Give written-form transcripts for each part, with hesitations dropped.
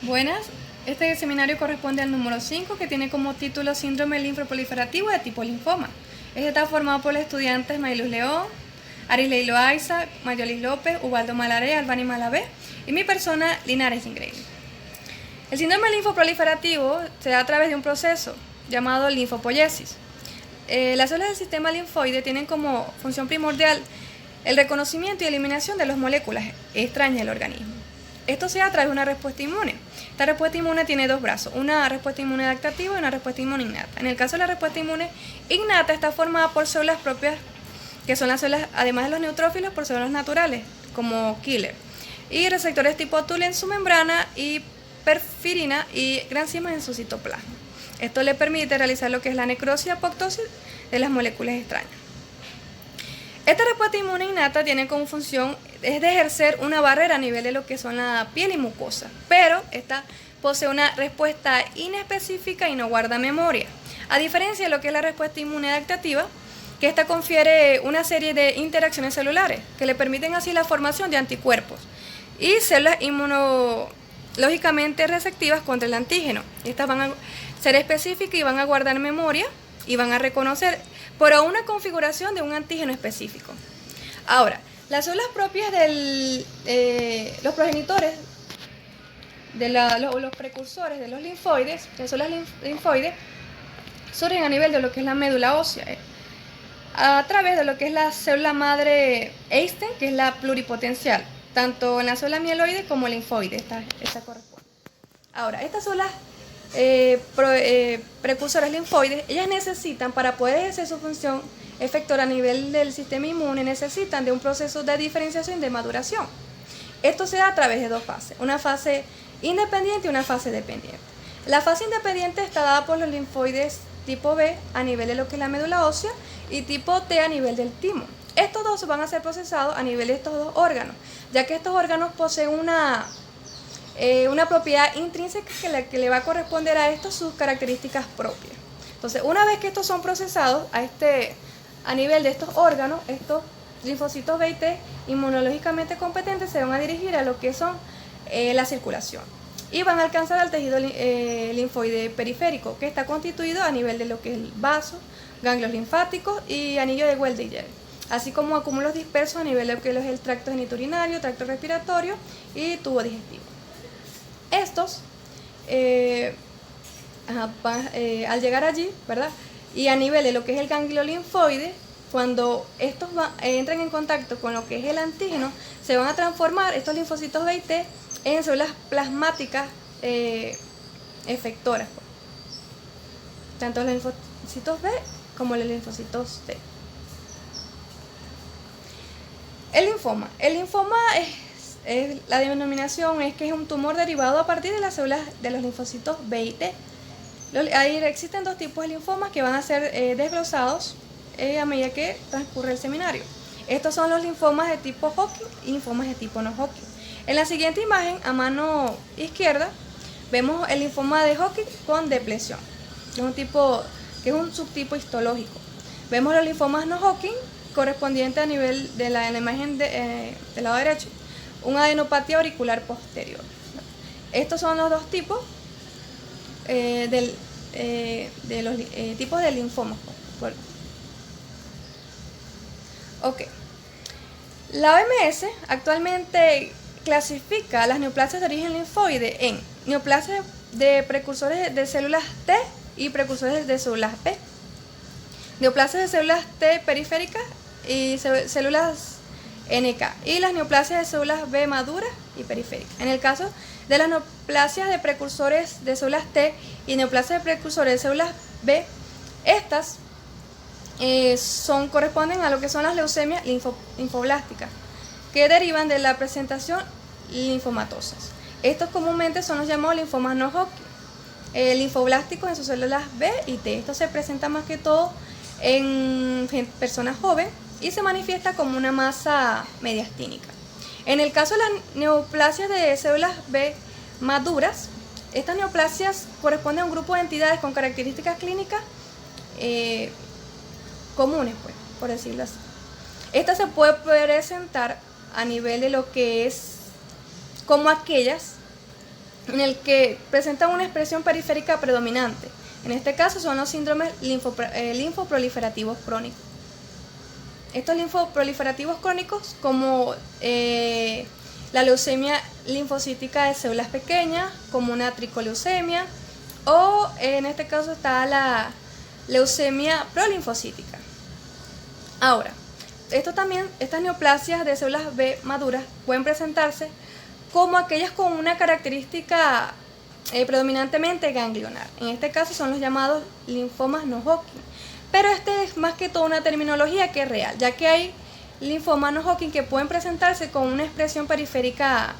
Buenas, este seminario corresponde al número 5 que tiene como título Síndrome linfoproliferativo de tipo linfoma. Este está formado por los estudiantes Mayluz León, Arisley Loaiza, Mayolis López, Ubaldo Malaré, Albani Malavé y mi persona Linares Ingreíble. El síndrome linfoproliferativo se da a través de un proceso llamado linfopoiesis. Las células del sistema linfoide tienen como función primordial el reconocimiento y eliminación de las moléculas extrañas del organismo. Esto se da a través de una respuesta inmune. Esta respuesta inmune tiene dos brazos, una respuesta inmune adaptativa y una respuesta inmune innata. En el caso de la respuesta inmune innata está formada por células propias, que son las células, además de los neutrófilos, por células naturales, como killer, y receptores tipo TUL en su membrana y perfirina y granzimas en su citoplasma. Esto le permite realizar lo que es la necrosis y apoptosis de las moléculas extrañas. Esta respuesta inmune innata tiene como función es de ejercer una barrera a nivel de lo que son la piel y mucosa, pero esta posee una respuesta inespecífica y no guarda memoria, a diferencia de lo que es la respuesta inmune adaptativa, que esta confiere una serie de interacciones celulares que le permiten así la formación de anticuerpos y células inmunológicamente receptivas contra el antígeno. Estas van a ser específicas y van a guardar memoria y van a reconocer por una configuración de un antígeno específico. Ahora, las células propias de los progenitores, de los precursores de los linfoides, las células linfoides, surgen a nivel de lo que es la médula ósea, a través de lo que es la célula madre Einstein, que es la pluripotencial, tanto en la célula mieloide como linfoide, esta corresponde. Ahora, estas células precursores linfoides, ellas necesitan, para poder ejercer su función efectora a nivel del sistema inmune, necesitan de un proceso de diferenciación y de maduración. Esto se da a través de dos fases, una fase independiente y una fase dependiente. La fase independiente está dada por los linfoides tipo B a nivel de lo que es la médula ósea y tipo T a nivel del timo. Estos dos van a ser procesados a nivel de estos dos órganos, ya que estos órganos poseen una propiedad intrínseca que le va a corresponder a estos sus características propias. Entonces, una vez que estos son procesados a nivel de estos órganos, estos linfocitos B y T inmunológicamente competentes se van a dirigir a lo que son la circulación y van a alcanzar al tejido linfoide periférico, que está constituido a nivel de lo que es el vaso, ganglios linfáticos y anillo de Weldinger, así como acúmulos dispersos a nivel de lo que es el tracto genitourinario, tracto respiratorio y tubo digestivo. Estos, al llegar allí, ¿verdad? Y a nivel de lo que es el ganglio linfoide, cuando estos entran en contacto con lo que es el antígeno, se van a transformar estos linfocitos B y T en células plasmáticas efectoras, tanto los linfocitos B como los linfocitos T. El linfoma la denominación es que es un tumor derivado a partir de las células de los linfocitos B y T. Ahí existen dos tipos de linfomas que van a ser desglosados a medida que transcurre el seminario. Estos son los linfomas de tipo Hodgkin y linfomas de tipo no Hodgkin. En la siguiente imagen, a mano izquierda, vemos el linfoma de Hodgkin con depresión, que es un subtipo histológico. Vemos los linfomas no Hodgkin correspondientes a nivel de la imagen del lado derecho, una adenopatía auricular posterior. Estos son los dos tipos de los tipos de linfomas. Ok. La OMS actualmente clasifica las neoplasias de origen linfoide en neoplasias de precursores de células T y precursores de células B, neoplasias de células T periféricas y células NK, y las neoplasias de células B maduras y periféricas. En el caso de las neoplasias de precursores de células T y neoplasias de precursores de células B, estas corresponden a lo que son las leucemias linfoblásticas, que derivan de la presentación linfomatosas. Estos comúnmente son los llamados linfomas no Hodgkin, linfoblásticos en sus células B y T. Esto se presenta más que todo en personas jóvenes y se manifiesta como una masa mediastínica. En el caso de las neoplasias de células B maduras, estas neoplasias corresponden a un grupo de entidades con características clínicas comunes, pues, por decirlo así. Esta se puede presentar a nivel de lo que es como aquellas en el que presentan una expresión periférica predominante. En este caso son los síndromes linfoproliferativos crónicos. Estos linfoproliferativos crónicos, como la leucemia linfocítica de células pequeñas, como una tricoleucemia, o en este caso está la leucemia prolinfocítica. Ahora, estas neoplasias de células B maduras pueden presentarse como aquellas con una característica predominantemente ganglionar. En este caso son los llamados linfomas no Hodgkin. Pero este es más que todo una terminología que es real, ya que hay linfomas no Hodgkin que pueden presentarse con una expresión periférica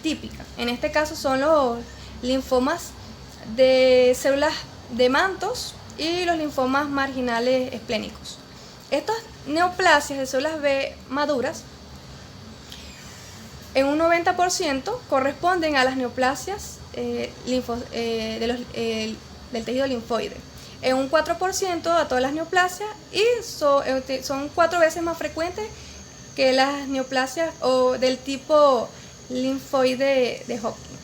típica. En este caso son los linfomas de células de mantos y los linfomas marginales esplénicos. Estas neoplasias de células B maduras en un 90% corresponden a las neoplasias del tejido linfoide, en un 4% a todas las neoplasias y son 4 veces más frecuentes que las neoplasias del tipo linfoide de Hodgkin.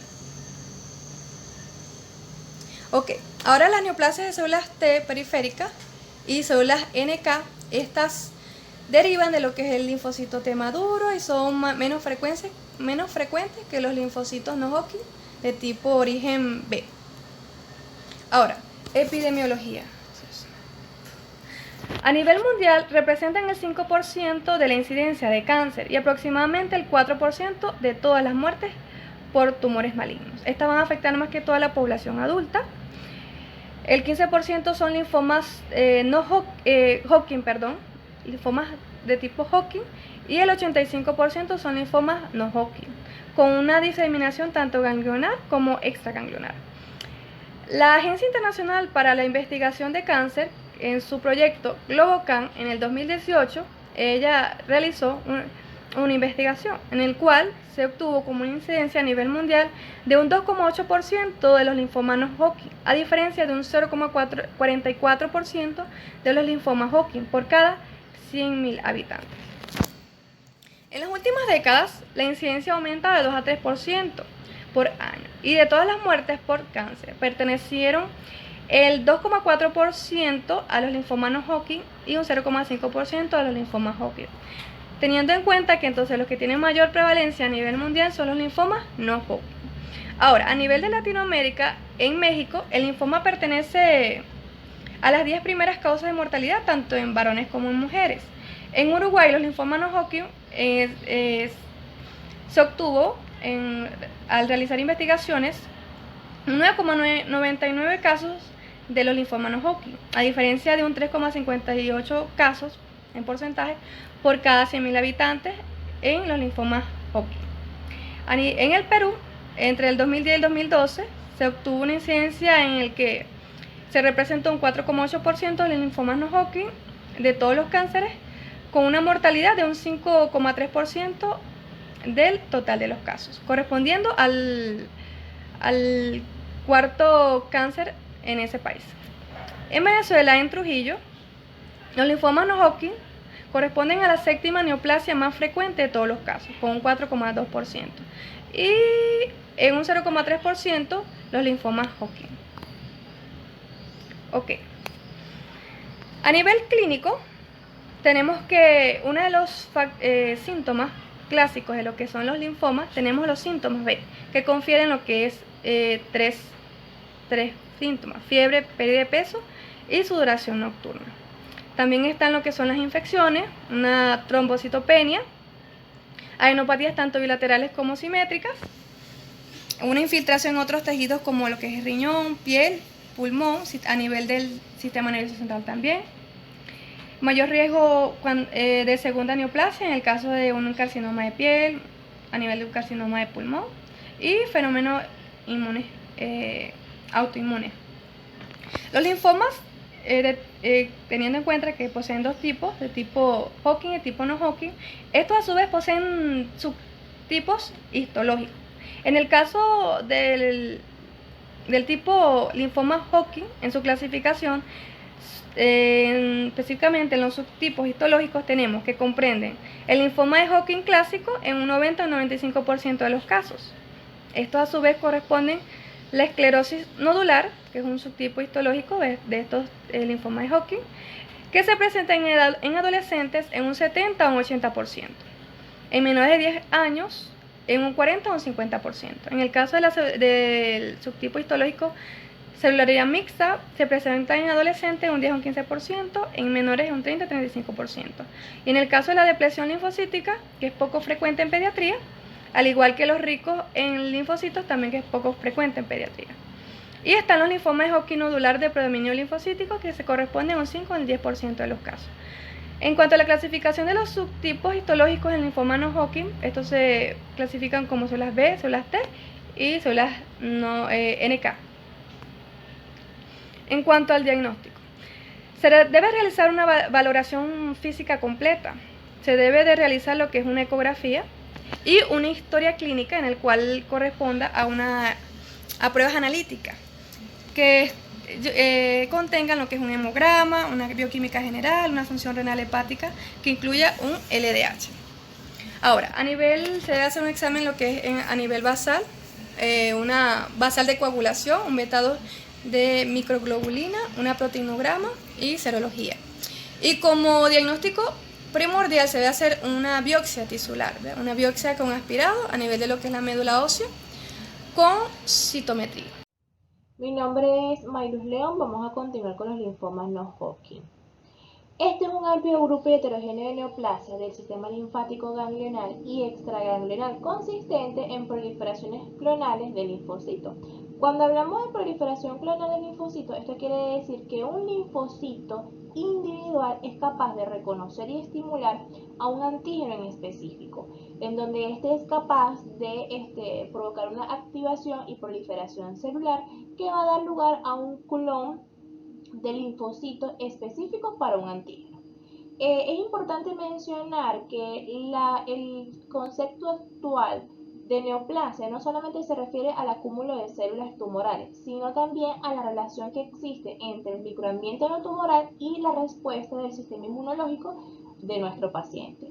Ok, ahora las neoplasias de células T periféricas y células NK, estas derivan de lo que es el linfocito T maduro y son menos frecuentes que los linfocitos no Hodgkin de tipo origen B. Ahora, epidemiología. A nivel mundial representan el 5% de la incidencia de cáncer y aproximadamente el 4% de todas las muertes por tumores malignos. Estas van a afectar más que toda la población adulta. El 15% son linfomas Hodgkin, linfomas de tipo Hodgkin, y el 85% son linfomas no Hodgkin, con una diseminación tanto ganglionar como extraganglionar. La Agencia Internacional para la Investigación de Cáncer, en su proyecto GloboCan en el 2018, ella realizó una investigación en el cual se obtuvo como una incidencia a nivel mundial de un 2,8% de los linfomas no Hodgkin, a diferencia de un 0,44% de los linfomas Hodgkin por cada 100.000 habitantes. En las últimas décadas, la incidencia aumenta de 2 a 3% por año, y de todas las muertes por cáncer pertenecieron el 2,4% a los linfomas no Hodgkin y un 0,5% a los linfomas Hodgkin, teniendo en cuenta que entonces los que tienen mayor prevalencia a nivel mundial son los linfomas no Hodgkin. Ahora, a nivel de Latinoamérica, en México, el linfoma pertenece a las 10 primeras causas de mortalidad, tanto en varones como en mujeres. En Uruguay, los linfomas no Hodgkin se obtuvo al realizar investigaciones 9,99 casos de los linfomas no Hodgkin, a diferencia de un 3,58 casos en porcentaje por cada 100.000 habitantes en los linfomas Hodgkin. En el Perú, entre el 2010 y el 2012, se obtuvo una incidencia en el que se representó un 4,8% de los linfomas no Hodgkin de todos los cánceres, con una mortalidad de un 5,3% del total de los casos, correspondiendo al cuarto cáncer en ese país. En Venezuela, en Trujillo, los linfomas no Hodgkin corresponden a la séptima neoplasia más frecuente de todos los casos, con un 4,2%, y en un 0,3% los linfomas Hodgkin. Ok. A nivel clínico, tenemos que uno de los síntomas clásicos de lo que son los linfomas, tenemos los síntomas B, que confieren lo que es tres síntomas: fiebre, pérdida de peso y sudoración nocturna. También están lo que son las infecciones, una trombocitopenia, adenopatías tanto bilaterales como simétricas, una infiltración en otros tejidos como lo que es riñón, piel, pulmón, a nivel del sistema nervioso central también. Mayor riesgo de segunda neoplasia en el caso de un carcinoma de piel, a nivel de un carcinoma de pulmón, y fenómenos inmunes, autoinmunes. Los linfomas, teniendo en cuenta que poseen dos tipos, de tipo Hodgkin y tipo no Hodgkin, estos a su vez poseen subtipos histológicos. En el caso del tipo linfoma Hodgkin, en su clasificación, específicamente en los subtipos histológicos tenemos que comprenden el linfoma de Hodgkin clásico en un 90 o 95% de los casos, Estos a su vez corresponden la esclerosis nodular, que es un subtipo histológico de estos linfomas de Hodgkin, que se presenta en adolescentes en un 70 o un 80%, en menores de 10 años en un 40 o un 50%. En el caso del subtipo histológico celularidad mixta, se presenta en adolescentes en un 10 o un 15%, en menores en un 30 o 35%. Y en el caso de la depresión linfocítica, que es poco frecuente en pediatría, al igual que los ricos en linfocitos, también que es poco frecuente en pediatría. Y están los linfomas de Hodgkin nodular de predominio linfocítico, que se corresponden a un 5 o un 10% de los casos. En cuanto a la clasificación de los subtipos histológicos en linfoma no Hodgkin, estos se clasifican como células B, células T y células NK. En cuanto al diagnóstico, se debe realizar una valoración física completa. Se debe de realizar lo que es una ecografía y una historia clínica en el cual corresponda a pruebas analíticas que contengan lo que es un hemograma, una bioquímica general, una función renal hepática que incluya un LDH. Ahora, se debe hacer un examen lo que es a nivel basal, una basal de coagulación, un beta-2 de microglobulina, una proteinograma y serología. Y como diagnóstico primordial se debe hacer una biopsia tisular, ¿verdad? Una biopsia con aspirado a nivel de lo que es la médula ósea con citometría. Mi nombre es Mayluz León, vamos a continuar con los linfomas no Hodgkin. Este es un amplio grupo heterogéneo de neoplasias del sistema linfático ganglional y extraganglional consistente en proliferaciones clonales de linfocitos. Cuando hablamos de proliferación clonal de linfocitos, esto quiere decir que un linfocito individual es capaz de reconocer y estimular a un antígeno en específico, en donde este es capaz de provocar una activación y proliferación celular que va a dar lugar a un clon de linfocitos específicos para un antígeno. Es importante mencionar que el concepto actual de neoplasia no solamente se refiere al acúmulo de células tumorales, sino también a la relación que existe entre el microambiente no tumoral y la respuesta del sistema inmunológico de nuestro paciente.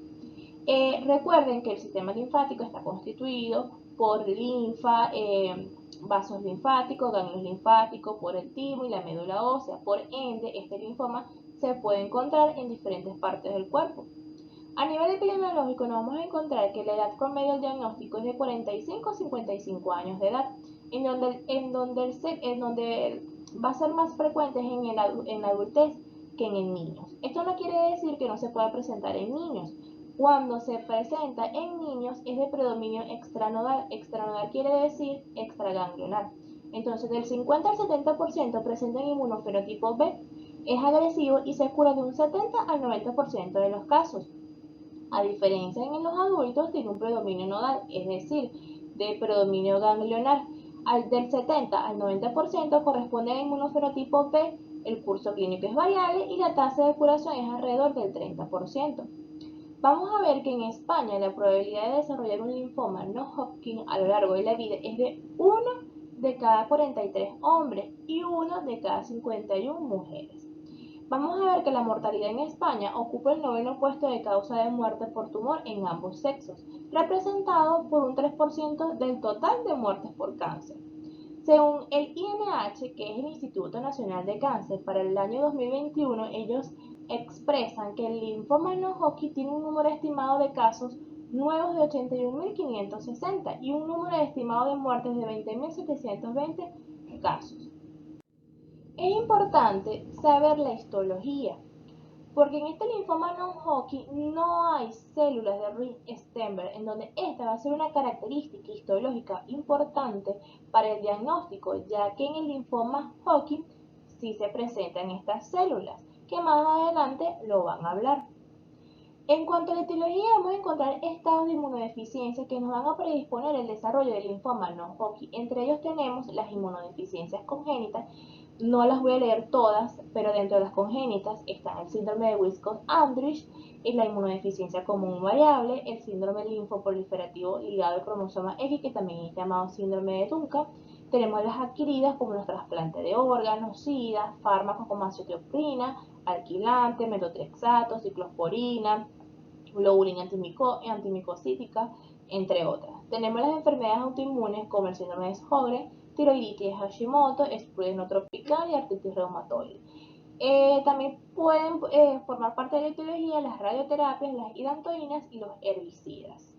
Recuerden que el sistema linfático está constituido por linfa, vasos linfáticos, ganglios linfáticos, por el timo y la médula ósea. Por ende, este linfoma se puede encontrar en diferentes partes del cuerpo. A nivel epidemiológico nos vamos a encontrar que la edad promedio del diagnóstico es de 45 a 55 años de edad, en donde va a ser más frecuente en la adultez que en niños. Esto no quiere decir que no se pueda presentar en niños. Cuando se presenta en niños es de predominio extranodal. Extranodal quiere decir extraganglional. Entonces, del 50 al 70% presentan inmunofenotipo B, es agresivo y se cura de un 70 al 90% de los casos. A diferencia en los adultos, tiene un predominio nodal, es decir, de predominio ganglional. Del 70 al 90% corresponde a inmunofenotipo B, el curso clínico es variable y la tasa de curación es alrededor del 30%. Vamos a ver que en España la probabilidad de desarrollar un linfoma no Hodgkin a lo largo de la vida es de 1 de cada 43 hombres y 1 de cada 51 mujeres. Vamos a ver que la mortalidad en España ocupa el 9º puesto de causa de muerte por tumor en ambos sexos, representado por un 3% del total de muertes por cáncer. Según el INH, que es el Instituto Nacional de Cáncer, para el año 2021, ellos expresan que el linfoma no Hodgkin tiene un número estimado de casos nuevos de 81.560 y un número estimado de muertes de 20.720 casos. Es importante saber la histología, porque en este linfoma no Hodgkin no hay células de Ring-Sternberg, en donde esta va a ser una característica histológica importante para el diagnóstico, ya que en el linfoma Hodgkin sí se presentan estas células, que más adelante lo van a hablar. En cuanto a la etiología, vamos a encontrar estados de inmunodeficiencia que nos van a predisponer el desarrollo del linfoma no Hodgkin. Entre ellos tenemos las inmunodeficiencias congénitas. No las voy a leer todas, pero dentro de las congénitas está el síndrome de Wiskott-Andrich, la inmunodeficiencia común variable, el síndrome linfoproliferativo ligado al cromosoma X, que también es llamado síndrome de Duncan. Tenemos las adquiridas como los trasplantes de órganos, SIDA, fármacos como acetioprina, alquilante, metotrexato, ciclosporina, globulina antimicocítica, entre otras. Tenemos las enfermedades autoinmunes como el síndrome de Sjögren, tiroiditis de Hashimoto, espleno no tropical y artritis reumatoide. También pueden formar parte de la etiología las radioterapias, las hidantoínas y los herbicidas.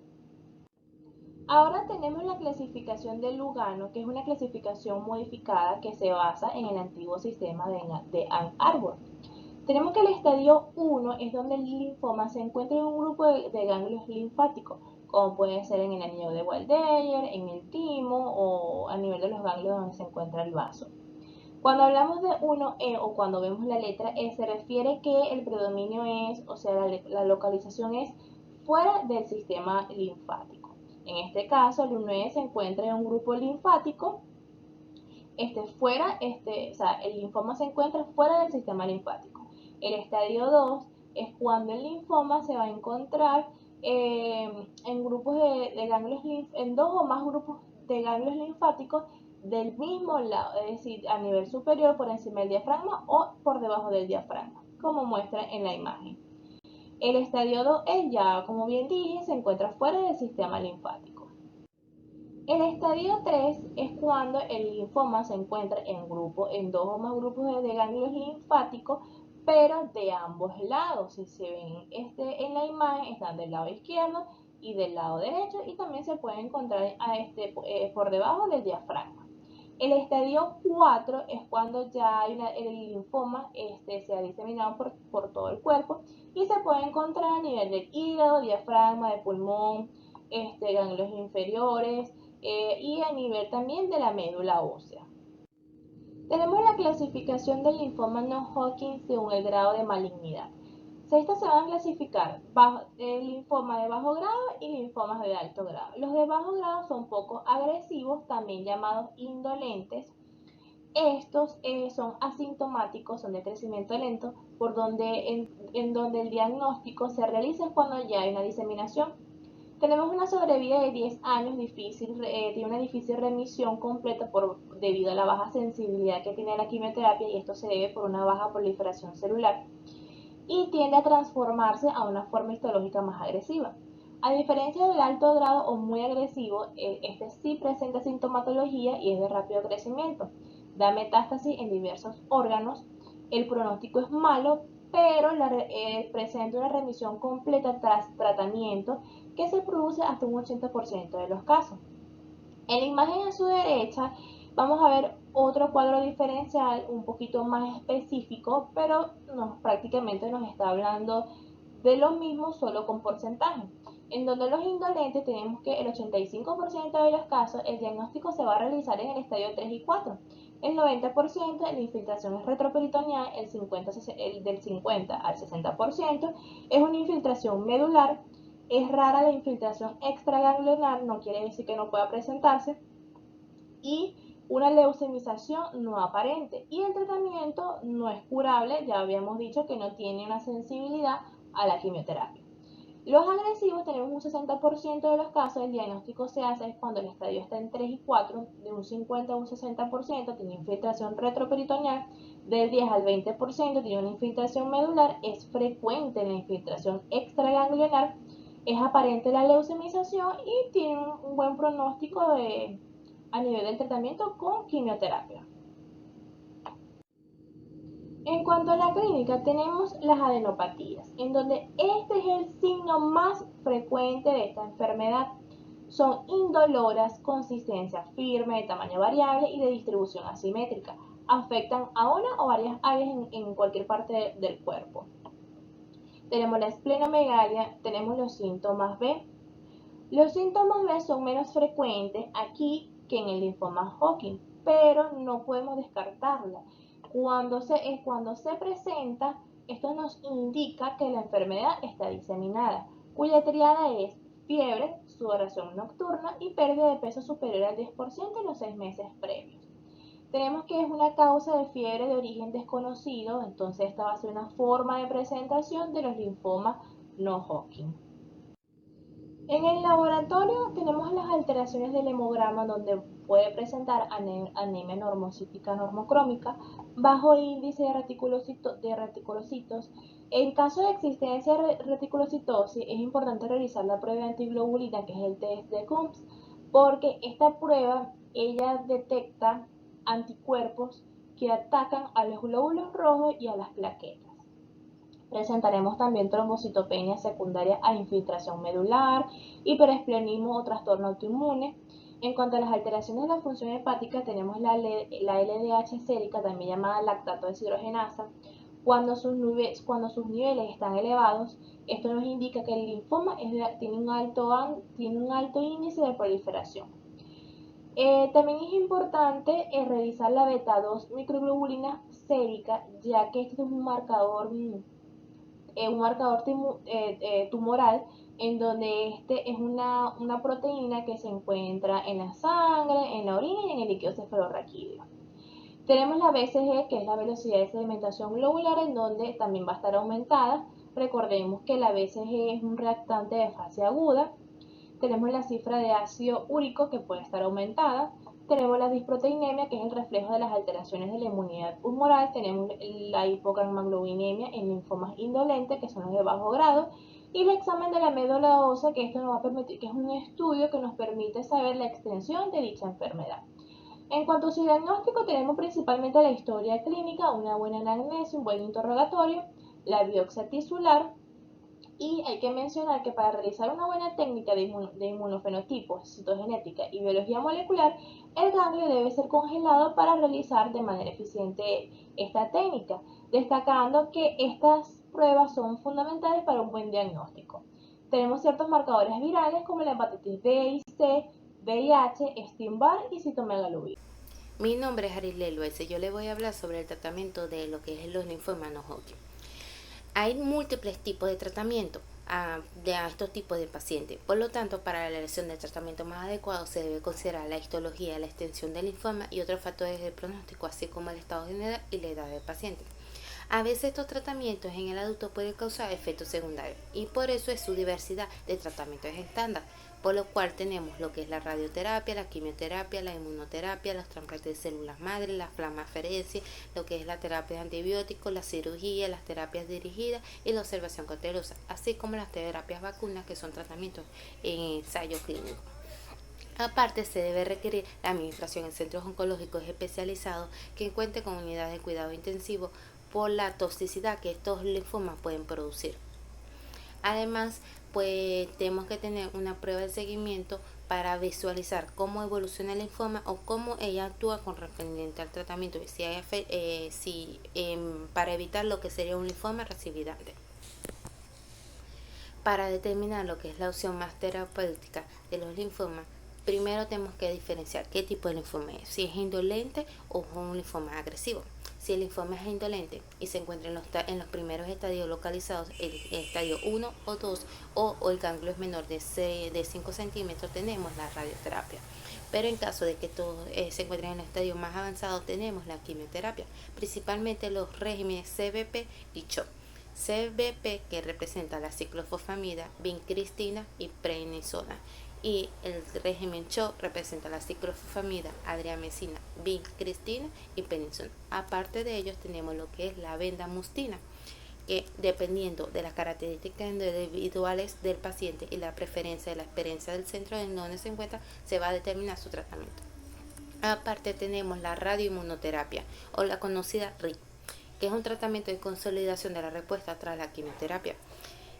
Ahora tenemos la clasificación de Lugano, que es una clasificación modificada que se basa en el antiguo sistema de Ann Arbor. Tenemos que el estadio 1 es donde el linfoma se encuentra en un grupo de ganglios linfáticos, como puede ser en el anillo de Waldeyer, en el timo o a nivel de los ganglios donde se encuentra el vaso. Cuando hablamos de 1E o cuando vemos la letra E, se refiere que el predominio es, o sea, la localización es fuera del sistema linfático. En este caso, el 1E se encuentra en un grupo linfático, o sea, el linfoma se encuentra fuera del sistema linfático. El estadio 2 es cuando el linfoma se va a encontrar en grupos de ganglios en dos o más grupos de ganglios linfáticos del mismo lado, es decir, a nivel superior por encima del diafragma o por debajo del diafragma, como muestra en la imagen. El estadio 2E ya, como bien dije, se encuentra fuera del sistema linfático. El estadio 3 es cuando el linfoma se encuentra en dos o más grupos de ganglios linfáticos, pero de ambos lados. Si se ven en la imagen, están del lado izquierdo y del lado derecho, y también se puede encontrar por debajo del diafragma. El estadio 4 es cuando ya el linfoma se ha diseminado por todo el cuerpo y se puede encontrar a nivel del hígado, diafragma, de pulmón, ganglios inferiores y a nivel también de la médula ósea. Tenemos la clasificación del linfoma no-Hodgkin según el grado de malignidad. Estas se van a clasificar linfoma de bajo grado y linfomas de alto grado. Los de bajo grado son poco agresivos, también llamados indolentes. Estos son asintomáticos, son de crecimiento lento, en donde el diagnóstico se realiza cuando ya hay una diseminación. Tenemos una sobrevida de 10 años, tiene una difícil remisión completa debido a la baja sensibilidad que tiene la quimioterapia, y esto se debe por una baja proliferación celular, y tiende a transformarse a una forma histológica más agresiva. A diferencia del alto grado o muy agresivo, este sí presenta sintomatología y es de rápido crecimiento. Da metástasis en diversos órganos. El pronóstico es malo, pero presenta una remisión completa tras tratamiento que se produce hasta un 80% de los casos. En la imagen a su derecha vamos a ver otro cuadro diferencial un poquito más específico, pero prácticamente nos está hablando de lo mismo, solo con porcentaje. En donde los indolentes tenemos que el 85% de los casos el diagnóstico se va a realizar en el estadio 3 y 4. El 90% la infiltración es retroperitoneal, del 50 al 60% es una infiltración medular. Es rara la infiltración extraganglionar, no quiere decir que no pueda presentarse, y una leucemización no aparente. Y el tratamiento no es curable, ya habíamos dicho que no tiene una sensibilidad a la quimioterapia. Los agresivos tenemos un 60% de los casos, el diagnóstico se hace cuando el estadio está en 3 y 4, de un 50 a un 60% tiene infiltración retroperitoneal, del 10 al 20% tiene una infiltración medular, es frecuente la infiltración extraganglionar, es aparente la leucemización y tiene un buen pronóstico a nivel del tratamiento con quimioterapia. En cuanto a la clínica, tenemos las adenopatías, en donde este es el signo más frecuente de esta enfermedad. Son indoloras, consistencia firme, de tamaño variable y de distribución asimétrica. Afectan a una o varias áreas en cualquier parte del cuerpo. Tenemos la esplenomegalia, tenemos los síntomas B. Los síntomas B son menos frecuentes aquí que en el linfoma Hodgkin, pero no podemos descartarla. Cuando se presenta, esto nos indica que la enfermedad está diseminada, cuya triada es fiebre, sudoración nocturna y pérdida de peso superior al 10% en los 6 meses previos. Tenemos que es una causa de fiebre de origen desconocido, entonces esta va a ser una forma de presentación de los linfomas no Hodgkin. En el laboratorio tenemos las alteraciones del hemograma, donde puede presentar anemia normocítica normocrómica, bajo índice de reticulocitos. En caso de existencia de reticulocitosis, es importante realizar la prueba de antiglobulina, que es el test de Coombs. porque esta prueba, ella detecta anticuerpos que atacan a los glóbulos rojos y a las plaquetas. Presentaremos también trombocitopenia secundaria a infiltración medular, hiperesplenismo o trastorno autoinmune. En cuanto a las alteraciones de la función hepática, tenemos la LDH sérica, también llamada lactato deshidrogenasa. Cuando sus niveles están elevados, esto nos indica que el linfoma tiene un alto índice de proliferación. También es importante revisar la beta 2 microglobulina sérica, ya que este es un marcador tumoral, en donde este es una proteína que se encuentra en la sangre, en la orina y en el líquido cefalorraquídeo. Tenemos la BCG, que es la velocidad de sedimentación globular, en donde también va a estar aumentada. Recordemos que la BCG es un reactante de fase aguda. Tenemos la cifra de ácido úrico, que puede estar aumentada. Tenemos la disproteinemia, que es el reflejo de las alteraciones de la inmunidad humoral. Tenemos la hipogammaglobulinemia en linfomas indolentes, que son los de bajo grado. Y el examen de la médula ósea, que esto nos va a permitir, que es un estudio que nos permite saber la extensión de dicha enfermedad. En cuanto a su diagnóstico, tenemos principalmente la historia clínica, una buena anamnesis, un buen interrogatorio, la biopsia tisular. Y hay que mencionar que para realizar una buena técnica de inmunofenotipo, citogenética y biología molecular, el ganglio debe ser congelado para realizar de manera eficiente esta técnica, destacando que estas pruebas son fundamentales para un buen diagnóstico. Tenemos ciertos marcadores virales como la hepatitis B y C, VIH, Epstein-Barr y citomegalovir. Mi nombre es Arisle Loaiza y yo le voy a hablar sobre el tratamiento de lo que es los linfomas no Hodgkin. Hay múltiples tipos de tratamiento de estos tipos de pacientes. Por lo tanto, para la elección del tratamiento más adecuado se debe considerar la histología, la extensión del linfoma y otros factores de pronóstico, así como el estado general y la edad del paciente. A veces estos tratamientos en el adulto pueden causar efectos secundarios y por eso es su diversidad de tratamientos estándar, por lo cual tenemos lo que es la radioterapia, la quimioterapia, la inmunoterapia, los trasplantes de células madre, la flamaferesia, lo que es la terapia de antibióticos, la cirugía, las terapias dirigidas y la observación cautelosa, así como las terapias vacunas, que son tratamientos en ensayo clínico. Aparte, se debe requerir la administración en centros oncológicos especializados que cuenten con unidades de cuidado intensivo por la toxicidad que estos linfomas pueden producir. Además, pues tenemos que tener una prueba de seguimiento para visualizar cómo evoluciona el linfoma o cómo ella actúa con referente al tratamiento para evitar lo que sería un linfoma recidivante. Para determinar lo que es la opción más terapéutica de los linfomas, primero tenemos que diferenciar qué tipo de linfoma es, si es indolente o es un linfoma agresivo. Si el linfoma es indolente y se encuentra en los primeros estadios localizados, el estadio 1 o 2, o el ganglio es menor de 5 centímetros, tenemos la radioterapia. Pero en caso de que todos se encuentren en el estadio más avanzado, tenemos la quimioterapia, principalmente los regímenes CBP y CHO. CBP, que representa la ciclofosfamida, vincristina y prednisona, y el régimen CHO representa la ciclofosfamida, adriamicina, vincristina y prednisona. Aparte de ellos tenemos lo que es la bendamustina, que dependiendo de las características individuales del paciente y la preferencia de la experiencia del centro en donde se encuentra, se va a determinar su tratamiento. Aparte tenemos la radioinmunoterapia o la conocida RI, que es un tratamiento de consolidación de la respuesta tras la quimioterapia.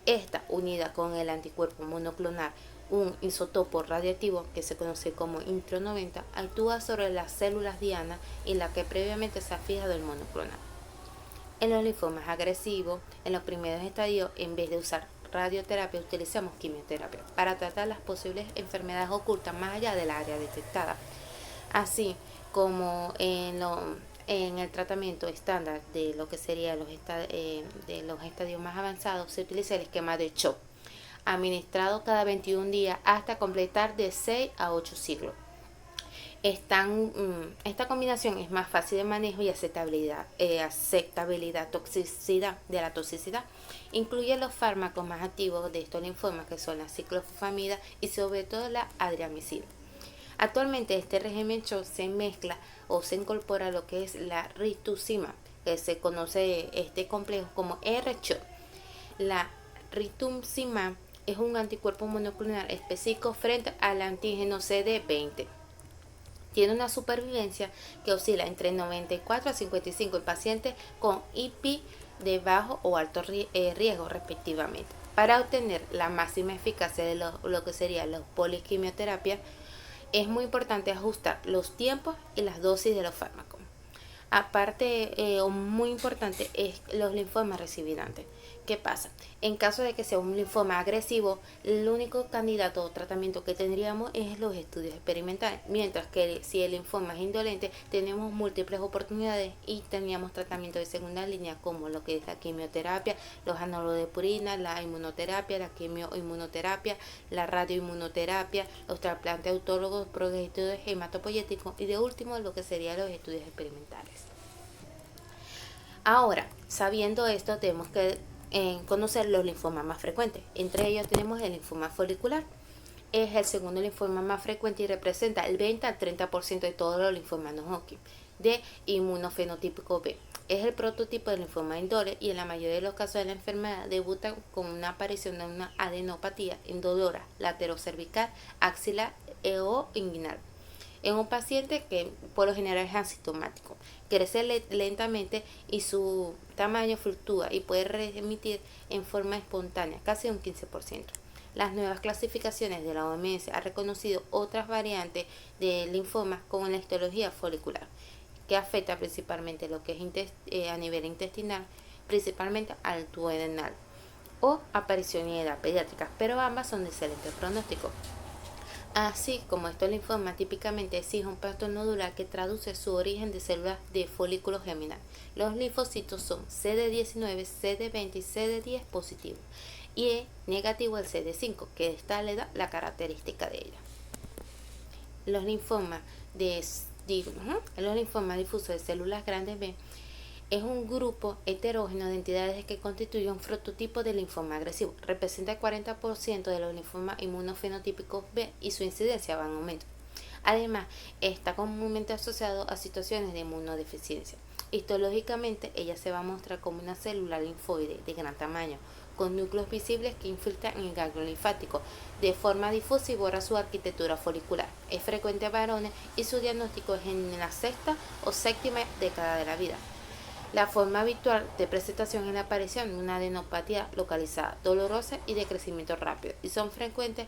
Esta, unida con el anticuerpo monoclonal, un isotopo radiactivo que se conoce como Intro 90, actúa sobre las células diana en la que previamente se ha fijado el monoclonal. En los linfomas agresivos, en los primeros estadios, en vez de usar radioterapia, utilizamos quimioterapia para tratar las posibles enfermedades ocultas más allá del área detectada. Así como en el tratamiento estándar de lo que sería de los estadios más avanzados, se utiliza el esquema de CHO, administrado cada 21 días hasta completar de 6 a 8 ciclos. Esta combinación es más fácil de manejo y aceptabilidad, toxicidad de la toxicidad. Incluye los fármacos más activos de estos linfomas, que son la ciclofosfamida y sobre todo la adriamicina. Actualmente este régimen CHO se mezcla o se incorpora lo que es la rituximab, que se conoce este complejo como R-CHO. La rituximab es un anticuerpo monoclonal específico frente al antígeno CD20. Tiene una supervivencia que oscila entre 94 a 55 en pacientes con IP de bajo o alto riesgo respectivamente. Para obtener la máxima eficacia de lo que sería la poliquimioterapia, es muy importante ajustar los tiempos y las dosis de los fármacos. Aparte, muy importante es los linfomas recidivantes. ¿Qué pasa? En caso de que sea un linfoma agresivo, el único candidato o tratamiento que tendríamos es los estudios experimentales, mientras que si el linfoma es indolente, tenemos múltiples oportunidades y teníamos tratamiento de segunda línea como lo que es la quimioterapia, los análogos de purina, la inmunoterapia, la quimioinmunoterapia, la radioinmunoterapia, los trasplantes autólogos, progesterona hematopoyéticos y de último lo que serían los estudios experimentales. Ahora, sabiendo esto, tenemos que conocer los linfomas más frecuentes. Entre ellos tenemos el linfoma folicular. Es el segundo linfoma más frecuente y representa el 20 al 30% de todos los linfomas no-Hodgkin de inmunofenotípico B. Es el prototipo del linfoma indole y en la mayoría de los casos de la enfermedad debuta con una aparición de una adenopatía indolora laterocervical, axilar o inguinal. En un paciente que por lo general es asintomático, crece lentamente y su tamaño fluctúa y puede remitir en forma espontánea, casi un 15%. Las nuevas clasificaciones de la OMS han reconocido otras variantes de linfomas con la histología folicular, que afecta principalmente lo que es a nivel intestinal, principalmente al duodenal o aparición en edad pediátrica, pero ambas son de excelente pronóstico. Así como estos linfomas típicamente exigen un patrón nodular que traduce su origen de células de folículo geminal. Los linfocitos son CD19, CD20 y CD10 positivos y es negativo el CD5, que esta le da la característica de ella. Los linfomas difusos de células grandes B es un grupo heterógeno de entidades que constituye un prototipo de linfoma agresivo. Representa el 40% de los linfomas inmunofenotípicos B y su incidencia va en aumento. Además, está comúnmente asociado a situaciones de inmunodeficiencia. Histológicamente, ella se va a mostrar como una célula linfoide de gran tamaño, con núcleos visibles que infiltran en el ganglio linfático de forma difusa y borra su arquitectura folicular. Es frecuente en varones y su diagnóstico es en la sexta o séptima década de la vida. La forma habitual de presentación es la aparición de una adenopatía localizada, dolorosa y de crecimiento rápido, y son frecuentes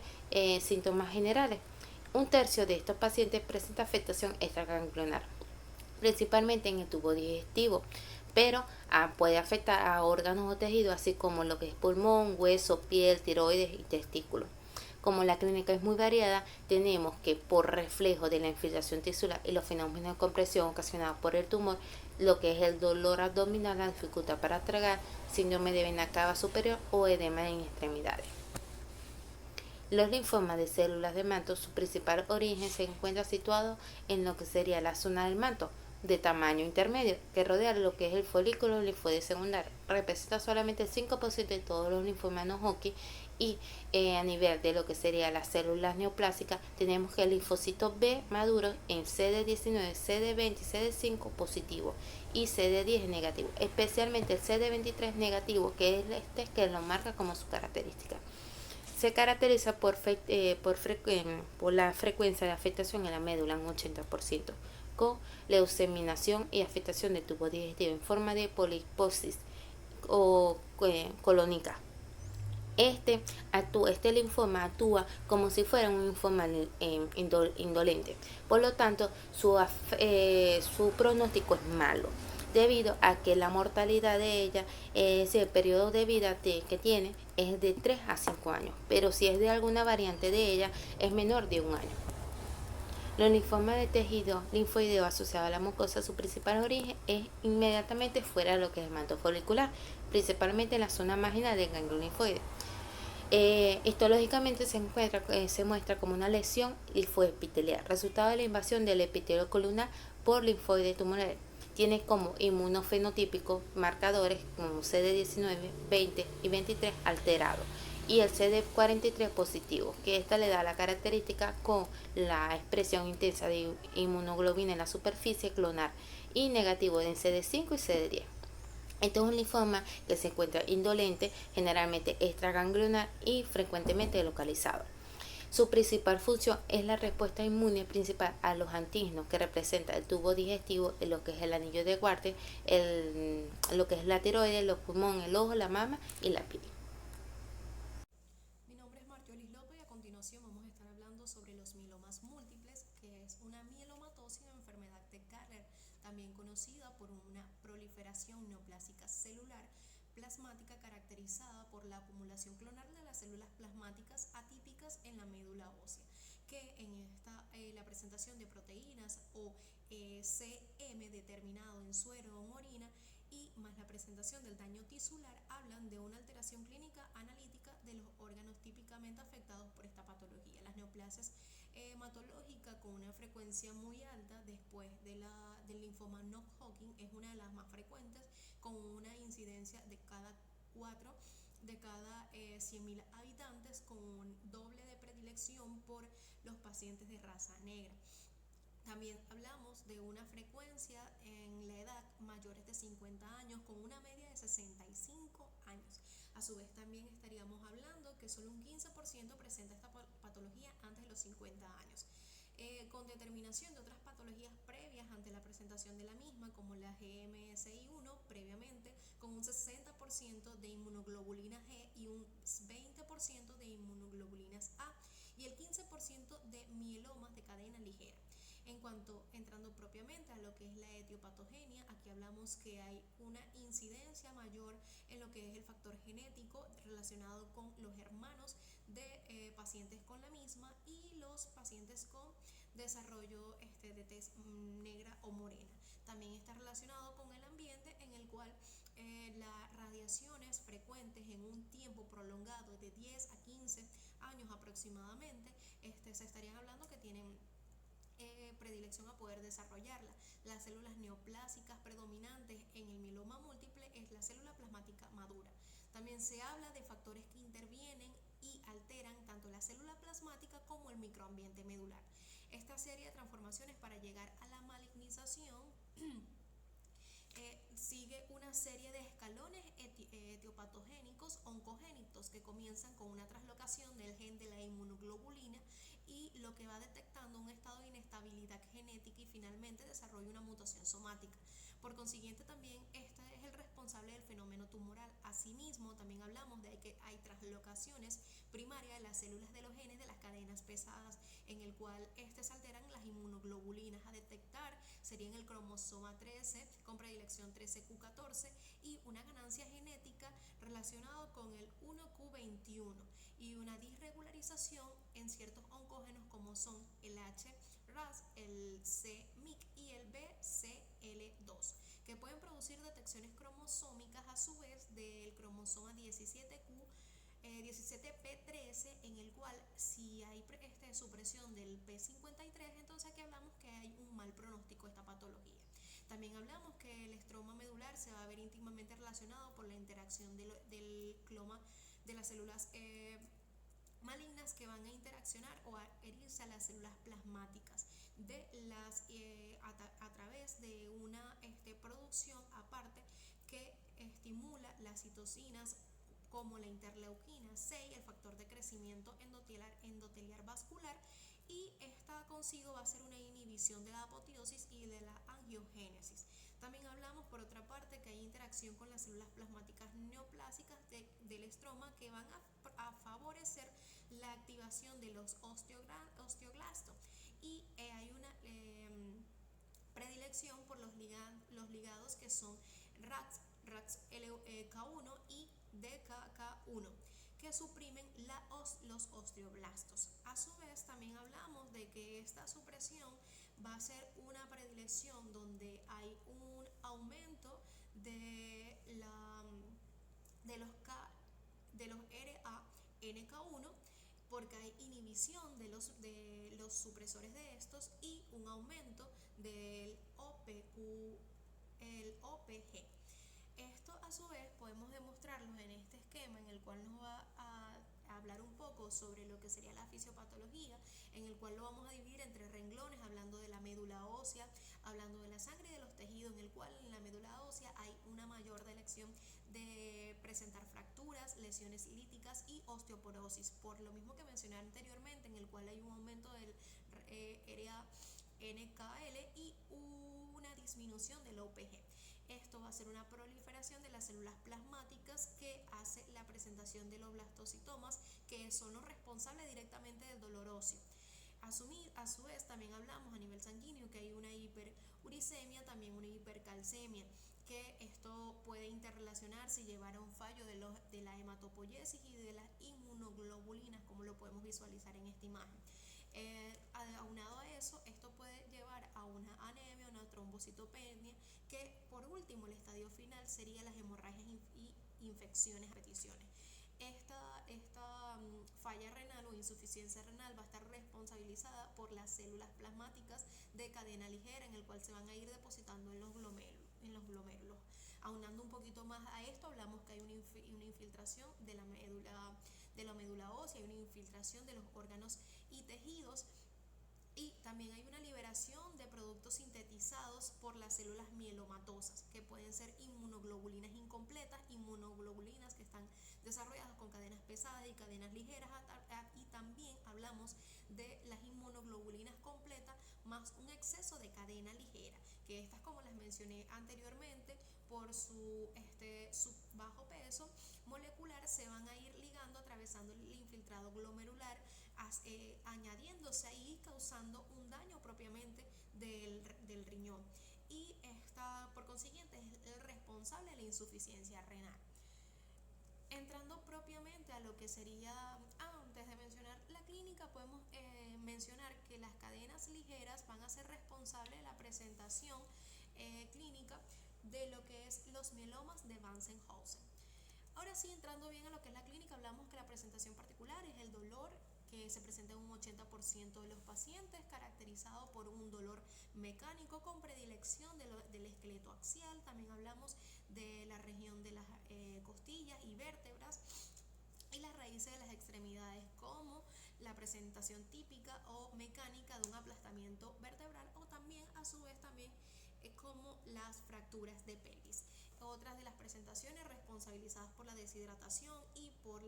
síntomas generales. Un tercio de estos pacientes presenta afectación extraganglionar, principalmente en el tubo digestivo, pero puede afectar a órganos o tejidos, así como lo que es pulmón, hueso, piel, tiroides y testículos. Como la clínica es muy variada, tenemos que por reflejo de la infiltración tisular y los fenómenos de compresión ocasionados por el tumor, lo que es el dolor abdominal, la dificultad para tragar, síndrome de vena cava superior o edema en extremidades. Los linfomas de células de manto, su principal origen se encuentra situado en lo que sería la zona del manto de tamaño intermedio que rodea lo que es el folículo linfoide secundario. Representa solamente el 5% de todos los linfomas no Hodgkin y a nivel de lo que sería las células neoplásicas tenemos que el linfocito B maduro en CD19, CD20 y CD5 positivo y CD10 negativo, especialmente el CD23 negativo, que es que lo marca como su característica. Se caracteriza por la frecuencia de afectación en la médula, un 80%, con leuceminación y afectación del tubo digestivo en forma de poliposis o colónica. Este linfoma actúa como si fuera un linfoma indolente, por lo tanto su pronóstico es malo, debido a que la mortalidad de ella, el periodo de vida que tiene es de 3 a 5 años, pero si es de alguna variante de ella es menor de un año. Los linfomas de tejido linfoideo asociado a la mucosa, su principal origen es inmediatamente fuera de lo que es el manto folicular, principalmente en la zona marginal del ganglio linfoide. Histológicamente se muestra como una lesión linfoepitelial, resultado de la invasión del epitelio columnar por linfoides tumorales. Tiene como inmunofenotípicos marcadores como CD19, 20 y 23 alterados y el CD43 positivo, que esta le da la característica con la expresión intensa de inmunoglobina en la superficie clonar y negativo en CD5 y CD10. Este es un linfoma que se encuentra indolente, generalmente extraganglionar y frecuentemente localizado. Su principal función es la respuesta inmune principal a los antígenos que representa el tubo digestivo, lo que es el anillo de Warteg, lo que es la tiroides, los pulmones, el ojo, la mama y la piel. Mi nombre es Marjolis López y a continuación vamos a estar hablando sobre los mielomas múltiples, que es una mielomatosis o enfermedad de Gardner, también conocida por una proliferación neoplásica celular plasmática caracterizada por la acumulación clonal de las células plasmáticas atípicas en la médula ósea, que en la presentación de proteínas o CM determinado en suero o en orina y más la presentación del daño tisular hablan de una alteración clínica analítica de los órganos típicamente afectados por esta patología. Las neoplasias hematológicas con una frecuencia muy alta después del linfoma no-Hodgkin es una de las más frecuentes, con una incidencia de cada 100.000 habitantes, con un doble de predilección por los pacientes de raza negra. También hablamos de una frecuencia en la edad mayores de 50 años con una media de 65 años. A su vez también estaríamos hablando que solo un 15% presenta esta patología antes de los 50 años. Con determinación de otras patologías previas ante la presentación de la misma, como la GMSI1 previamente, con un 60% de inmunoglobulina G y un 20% de inmunoglobulinas A y el 15% de mielomas de cadena ligera. Entrando propiamente a lo que es la etiopatogenia, aquí hablamos que hay una incidencia mayor en lo que es el factor genético relacionado con los hermanos de pacientes con la misma y los pacientes con desarrollo de tez negra o morena. También está relacionado con el ambiente en el cual las radiaciones frecuentes en un tiempo prolongado de 10 a 15 años aproximadamente, se estarían hablando que tienen predilección a poder desarrollarla. Las células neoplásicas predominantes en el mieloma múltiple es la célula plasmática madura. También se habla de factores que intervienen y alteran tanto la célula plasmática como el microambiente medular. Esta serie de transformaciones para llegar a la malignización sigue una serie de escalones etiopatogénicos oncogénitos que comienzan con una translocación del gen de la inmunoglobulina y lo que va detectando un estado de inestabilidad genética y finalmente desarrolla una mutación somática. Por consiguiente, también este es el responsable del fenómeno tumoral. Asimismo, también hablamos de que hay translocaciones primarias de las células de los genes de las cadenas pesadas, en el cual se alteran las inmunoglobulinas. A detectar serían el cromosoma 13 con predilección 13q14 y una ganancia genética relacionada con el 1q21 y una disregularización en ciertos oncógenos como son el HRAS, el c-MYC y el BCL2, que pueden producir detecciones cromosómicas a su vez del cromosoma 17p13, en el cual si hay supresión del P53, entonces aquí hablamos que hay un mal pronóstico de esta patología. También hablamos que el estroma medular se va a ver íntimamente relacionado por la interacción del cloma de las células malignas que van a interaccionar o adherirse a las células plasmáticas a través de una producción aparte que estimula las citocinas como la interleuquina 6, el factor de crecimiento endoteliar vascular, y esta consigo va a ser una inhibición de la apoteosis y de la angiogénesis. También hablamos por otra parte que hay interacción con las células plasmáticas neoplásicas del estroma que van a favorecer la activación de los osteoblastos y hay una predilección por los ligados que son RAX-LK1 y DKK1, que suprimen los osteoblastos. A su vez, también hablamos de que esta supresión va a ser una predilección donde hay un aumento de los RANK1, porque hay inhibición de los supresores de estos y un aumento del el OPG. Esto a su vez podemos demostrarlo en este esquema, en el cual nos va a hablar un poco sobre lo que sería la fisiopatología, en el cual lo vamos a dividir entre renglones, hablando de la médula ósea, hablando de la sangre y de los tejidos, en el cual en la médula ósea hay una mayor dirección de presentar fracturas, lesiones líticas y osteoporosis, por lo mismo que mencioné anteriormente, en el cual hay un aumento del área NKL y una disminución del OPG. Esto va a ser una proliferación de las células plasmáticas que hace la presentación de los blastocitomas, que son los responsables directamente del dolor óseo. A su vez, también hablamos a nivel sanguíneo que hay una hiperuricemia, también una hipercalcemia, que esto puede interrelacionarse y llevar a un fallo de la hematopoiesis y de las inmunoglobulinas, como lo podemos visualizar en esta imagen. Aunado a eso, esto puede llevar a una anemia, una trombocitopenia, que por último el estadio final sería las hemorragias y infecciones a repeticiones. Esta falla renal o insuficiencia renal va a estar responsabilizada por las células plasmáticas de cadena ligera, en el cual se van a ir depositando en los glomérulos. Aunando un poquito más a esto, hablamos que hay una infiltración de la médula ósea, hay una infiltración de los órganos y tejidos, y también hay una liberación de productos sintetizados por las células mielomatosas, que pueden ser inmunoglobulinas incompletas, inmunoglobulinas que están desarrolladas con cadenas pesadas y cadenas ligeras, y también hablamos de las inmunoglobulinas completas más un exceso de cadena ligera, que estas, como les mencioné anteriormente, por su bajo peso molecular se van a ir ligando, atravesando el infiltrado glomerular, añadiéndose ahí, causando un daño propiamente del riñón, y esta por consiguiente es el responsable de la insuficiencia renal. Entrando propiamente a lo que sería, antes de mencionar la clínica, podemos mencionar que las cadenas ligeras van a ser responsables de la presentación clínica de lo que es los mielomas de Bansenhausen. Ahora sí, entrando bien a lo que es la clínica, hablamos que la presentación particular es el dolor, que se presenta en un 80% de los pacientes, caracterizado por un dolor mecánico con predilección del esqueleto axial. También hablamos de la región de las costillas y vértebras, y las raíces de las extremidades, como la presentación típica o mecánica de un aplastamiento vertebral, o también a su vez también como las fracturas de pelvis. Otras de las presentaciones responsabilizadas por la deshidratación y por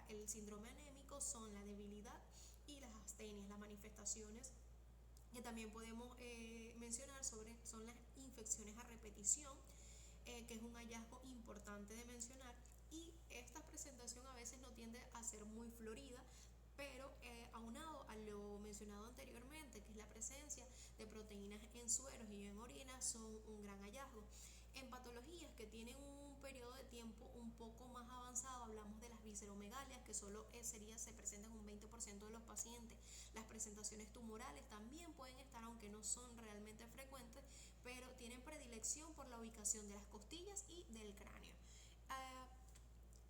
el síndrome anémico son la debilidad y las astenias. Las manifestaciones que también podemos mencionar son las infecciones a repetición, que es un hallazgo importante de mencionar, y esta presentación a veces no tiende a ser muy florida, pero aunado a lo mencionado anteriormente, que es la presencia de proteínas en sueros y en orina, son un gran hallazgo. En patologías que tienen un periodo de tiempo un poco más avanzado, hablamos de las visceromegalias, que solo se presentan en un 20% de los pacientes. Las presentaciones tumorales también pueden estar, aunque no son realmente frecuentes, pero tienen predilección por la ubicación de las costillas y del cráneo.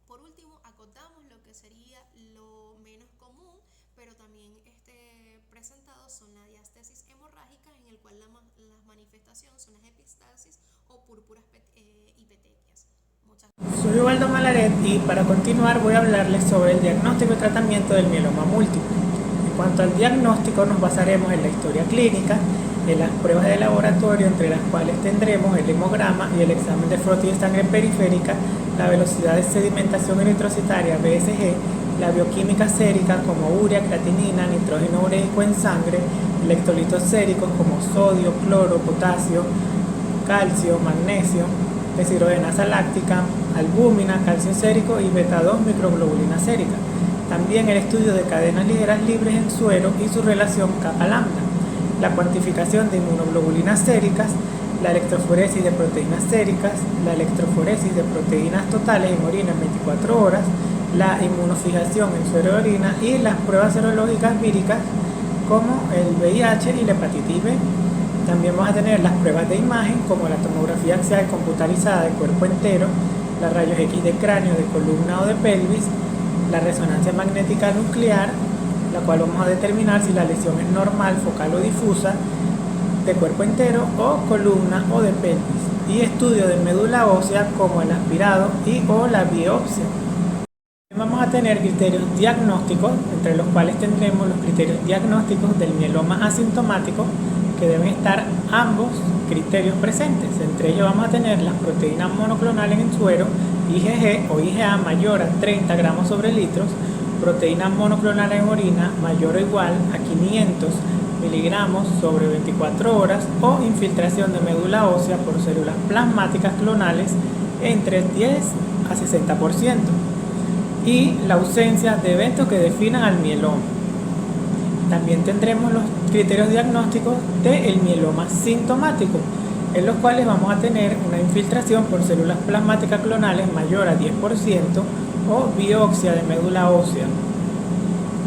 Por último, acotamos lo que sería lo menos común, pero también presentados son la diastesis hemorrágica, en el cual las manifestaciones son las epistasis o púrpuras y petequias. Soy Ubaldo Malaret, y para continuar voy a hablarles sobre el diagnóstico y tratamiento del mieloma múltiple. En cuanto al diagnóstico, nos basaremos en la historia clínica, en las pruebas de laboratorio, entre las cuales tendremos el hemograma y el examen de frottis de sangre periférica, la velocidad de sedimentación eritrocitaria BSG, la bioquímica sérica como urea, creatinina, nitrógeno ureico en sangre, electrolitos séricos como sodio, cloro, potasio, calcio, magnesio, deshidrogenasa láctica, albúmina, calcio sérico y beta-2 microglobulina sérica. También el estudio de cadenas ligeras libres en suero y su relación kappa-lambda, la cuantificación de inmunoglobulinas séricas, la electroforesis de proteínas séricas, la electroforesis de proteínas totales en orina en 24 horas, la inmunofijación en suero de orina y las pruebas serológicas víricas como el VIH y la hepatitis B. También vamos a tener las pruebas de imagen como la tomografía axial computarizada de cuerpo entero, los rayos X de cráneo, de columna o de pelvis, la resonancia magnética nuclear, la cual vamos a determinar si la lesión es normal, focal o difusa, de cuerpo entero o columna o de pelvis, y estudio de médula ósea como el aspirado y o la biopsia. Vamos a tener criterios diagnósticos, entre los cuales tendremos los criterios diagnósticos del mieloma asintomático, que deben estar ambos criterios presentes. Entre ellos vamos a tener las proteínas monoclonales en suero, IgG o IgA mayor a 30 gramos sobre litros, proteínas monoclonales en orina mayor o igual a 500 miligramos sobre 24 horas, o infiltración de médula ósea por células plasmáticas clonales entre 10 a 60%, y la ausencia de eventos que definan al mieloma. También tendremos los criterios diagnósticos del mieloma sintomático, en los cuales vamos a tener una infiltración por células plasmáticas clonales mayor a 10%, o biopsia de médula ósea,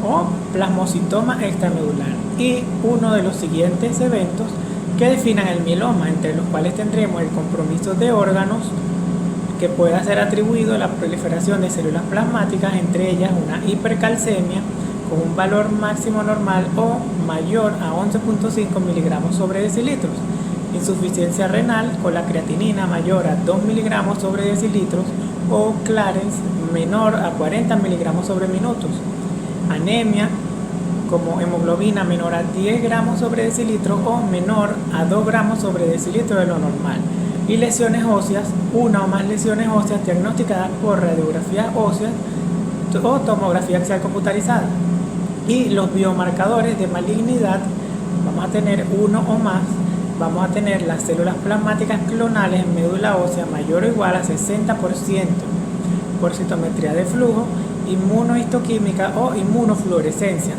o plasmocitoma extramedular, y uno de los siguientes eventos que definan el mieloma, entre los cuales tendremos el compromiso de órganos, que pueda ser atribuido a la proliferación de células plasmáticas, entre ellas una hipercalcemia con un valor máximo normal o mayor a 11.5 miligramos sobre decilitros, insuficiencia renal con la creatinina mayor a 2 miligramos sobre decilitros o Clarence menor a 40 miligramos sobre minutos, anemia como hemoglobina menor a 10 gramos sobre decilitro o menor a 2 gramos sobre decilitro de lo normal, y lesiones óseas, una o más lesiones óseas diagnosticadas por radiografía ósea o tomografía axial computarizada. Y los biomarcadores de malignidad, vamos a tener uno o más, vamos a tener las células plasmáticas clonales en médula ósea mayor o igual a 60% por citometría de flujo, inmunohistoquímica o inmunofluorescencia,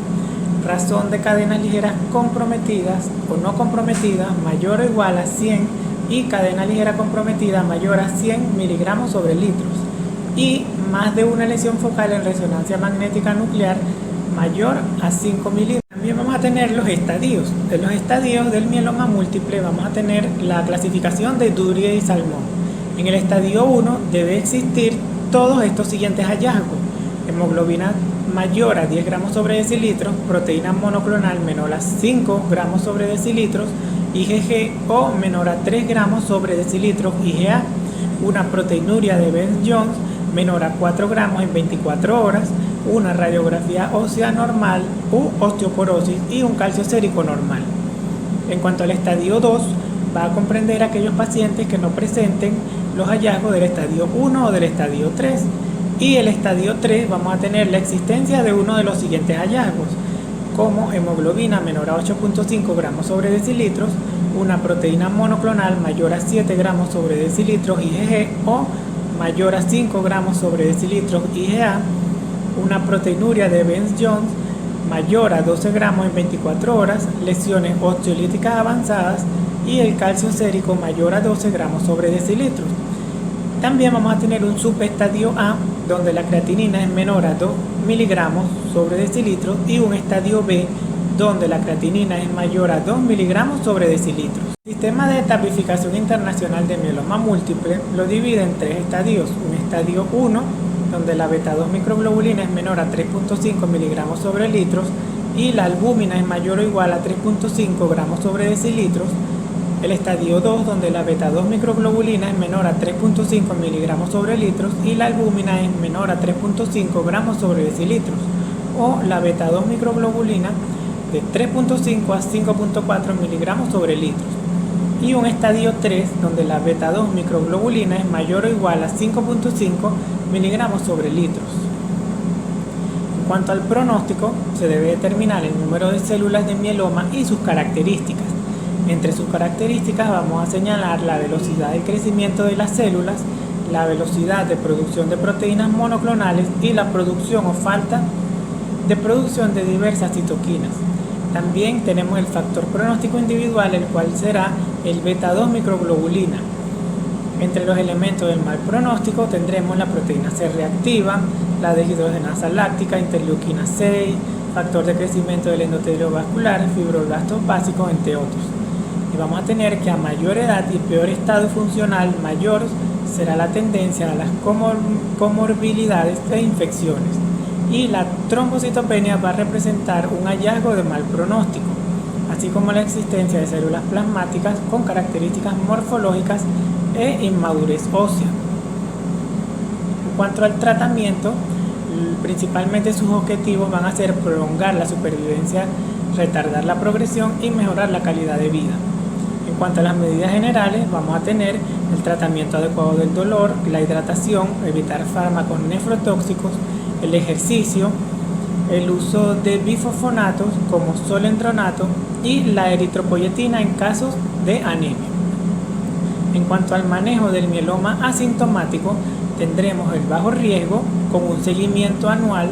razón de cadenas ligeras comprometidas o no comprometidas mayor o igual a 100, y cadena ligera comprometida mayor a 100 miligramos sobre litros, y más de una lesión focal en resonancia magnética nuclear mayor a 5 milímetros. También vamos a tener los estadios. En los estadios del mieloma múltiple vamos a tener la clasificación de Durie y Salmón. En el estadio 1 debe existir todos estos siguientes hallazgos: hemoglobina mayor a 10 gramos sobre decilitros, proteína monoclonal menor a 5 gramos sobre decilitros, IgG o menor a 3 gramos sobre decilitros, IgA, una proteinuria de Bence-Jones menor a 4 gramos en 24 horas, una radiografía ósea normal u osteoporosis y un calcio sérico normal. En cuanto al estadio 2, va a comprender aquellos pacientes que no presenten los hallazgos del estadio 1 o del estadio 3. Y el estadio 3 vamos a tener la existencia de uno de los siguientes hallazgos, como hemoglobina menor a 8.5 gramos sobre decilitros, una proteína monoclonal mayor a 7 gramos sobre decilitros IgG o mayor a 5 gramos sobre decilitros IgA, una proteinuria de Bence-Jones mayor a 12 gramos en 24 horas, lesiones osteolíticas avanzadas y el calcio sérico mayor a 12 gramos sobre decilitros. También vamos a tener un subestadio A, donde la creatinina es menor a 2 miligramos sobre decilitros, y un estadio B, donde la creatinina es mayor a 2 miligramos sobre decilitros. El sistema de tipificación internacional de mieloma múltiple lo divide en tres estadios: un estadio 1, donde la beta-2 microglobulina es menor a 3.5 miligramos sobre litros y la albúmina es mayor o igual a 3.5 gramos sobre decilitros; el estadio 2, donde la beta-2 microglobulina es menor a 3.5 miligramos sobre litros y la albúmina es menor a 3.5 gramos sobre decilitros, o la beta-2 microglobulina de 3.5 a 5.4 miligramos sobre litros; y un estadio 3, donde la beta-2 microglobulina es mayor o igual a 5.5 miligramos sobre litros. En cuanto al pronóstico, se debe determinar el número de células de mieloma y sus características. Entre sus características vamos a señalar la velocidad de crecimiento de las células, la velocidad de producción de proteínas monoclonales y la producción o falta de producción de diversas citoquinas. También tenemos el factor pronóstico individual, el cual será el beta-2 microglobulina. Entre los elementos del mal pronóstico tendremos la proteína C reactiva, la deshidrogenasa láctica, interleuquina 6, factor de crecimiento del endotelio vascular, fibroblastos básicos, entre otros. Y vamos a tener que a mayor edad y peor estado funcional, mayor será la tendencia a las comorbilidades e infecciones. Y la trombocitopenia va a representar un hallazgo de mal pronóstico, así como la existencia de células plasmáticas con características morfológicas e inmadurez ósea. En cuanto al tratamiento, Principalmente sus objetivos van a ser prolongar la supervivencia, retardar la progresión y mejorar la calidad de vida. En cuanto a las medidas generales, vamos a tener el tratamiento adecuado del dolor, la hidratación, evitar fármacos nefrotóxicos, el ejercicio, el uso de bifosfonatos como solendronato y la eritropoyetina en casos de anemia. En cuanto al manejo del mieloma asintomático, tendremos el bajo riesgo con un seguimiento anual,